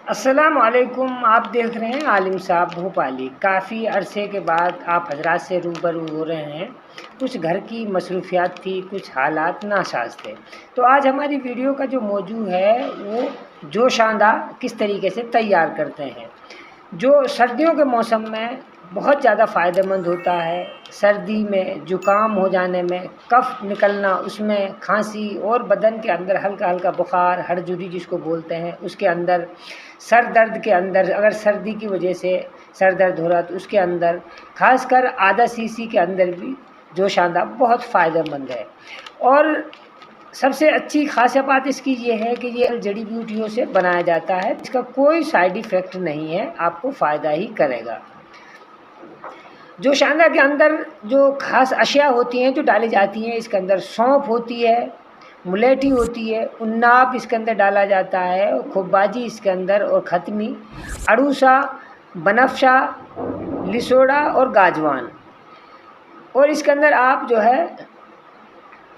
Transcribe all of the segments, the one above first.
السلام علیکم، آپ دیکھ رہے ہیں عالم صاحب بھوپالی۔ کافی عرصے کے بعد آپ حضرات سے روبرو ہو رہے ہیں۔ کچھ گھر کی مصروفیات تھی، کچھ حالات ناساز تھے، تو آج ہماری ویڈیو کا جو موضوع ہے وہ جوشاندہ کس طریقے سے تیار کرتے ہیں، جو سردیوں کے موسم میں بہت زیادہ فائدہ مند ہوتا ہے۔ سردی میں زکام ہو جانے میں، کف نکلنا، اس میں کھانسی اور بدن کے اندر ہلکا ہلکا بخار، ہڑجوری جس کو بولتے ہیں، اس کے اندر سر درد کے اندر، اگر سردی کی وجہ سے سر درد ہو رہا تو اس کے اندر خاص کر آدھا سی کے اندر بھی جوشاندہ بہت فائدہ مند ہے۔ اور سب سے اچھی خاص بات اس کی یہ ہے کہ یہ جڑی بوٹیوں سے بنایا جاتا ہے، اس کا کوئی سائیڈ ایفیکٹ نہیں ہے، آپ کو فائدہ ہی کرے گا۔ جوشاندہ کے اندر جو خاص اشیاء ہوتی ہیں جو ڈالی جاتی ہیں، اس کے اندر سونف ہوتی ہے، ملیٹھی ہوتی ہے، اناب اس کے اندر ڈالا جاتا ہے، خوب باجی اس کے اندر، اور ختمی، اڑوسا، بنفشا، لسوڑا اور گاجوان، اور اس کے اندر آپ جو ہے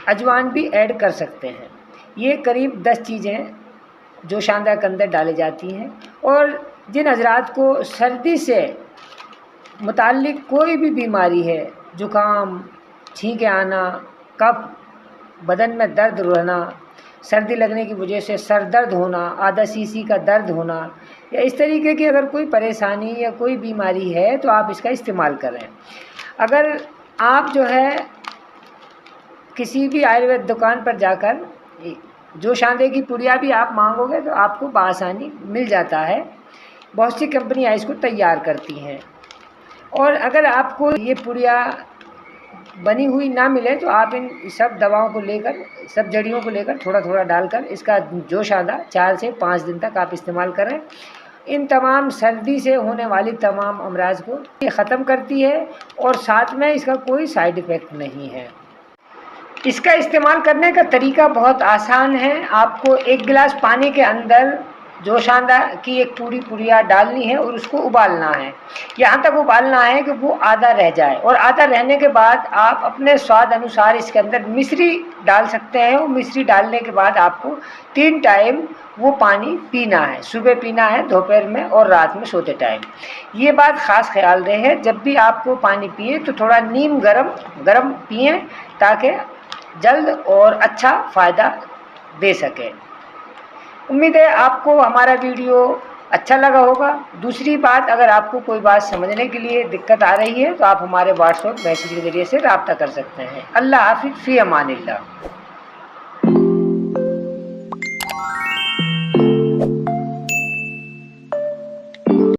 اجوان بھی ایڈ کر سکتے ہیں۔ یہ قریب 10 چیزیں جوشاندہ کے اندر ڈالی جاتی ہیں۔ اور جن حضرات کو سردی سے متعلق کوئی بھی بیماری ہے، زکام، چھینکیں آنا، کف، بدن میں درد رہنا، سردی لگنے کی وجہ سے سر درد ہونا، آدھا سی کا درد ہونا، یا اس طریقے کی اگر کوئی پریشانی یا کوئی بیماری ہے تو آپ اس کا استعمال کریں۔ اگر آپ جو ہے کسی بھی آیوروید دکان پر جا کر جوشاندے کی پڑیا بھی آپ مانگو گے تو آپ کو بآسانی مل جاتا ہے۔ بہت سی کمپنیاں اس کو تیار کرتی ہیں، اور اگر آپ کو یہ پڑیا بنی ہوئی نہ ملے تو آپ ان سب دواؤں کو لے کر، سب جڑیوں کو لے کر تھوڑا تھوڑا ڈال کر اس کا جوشاندہ 4 سے 5 دن تک آپ استعمال کریں۔ ان تمام سردی سے ہونے والی تمام امراض کو یہ ختم کرتی ہے، اور ساتھ میں اس کا کوئی سائیڈ ایفیکٹ نہیں ہے۔ اس کا استعمال کرنے کا طریقہ بہت آسان ہے۔ آپ کو 1 گلاس پانی کے اندر جوشاندہ کی ایک پوری پڑیا ڈالنی ہے اور اس کو ابالنا ہے، یہاں تک ابالنا ہے کہ وہ آدھا رہ جائے، اور آدھا رہنے کے بعد آپ اپنے سواد انوسار اس کے اندر مصری ڈال سکتے ہیں۔ وہ مصری ڈالنے کے بعد آپ کو 3 ٹائم وہ پانی پینا ہے، صبح پینا ہے، دوپہر میں اور رات میں سوتے ٹائم۔ یہ بات خاص خیال رہے، جب بھی آپ کو پانی پیے تو تھوڑا نیم گرم پئیں تاکہ جلد اور اچھا فائدہ دے سکے۔ امید ہے آپ کو ہمارا ویڈیو اچھا لگا ہوگا۔ دوسری بات، اگر آپ کو کوئی بات سمجھنے کے لیے دقت آ رہی ہے تو آپ ہمارے واٹس ایپ میسیج کے ذریعے سے رابطہ کر سکتے ہیں۔ اللہ حافظ، فی امان اللہ۔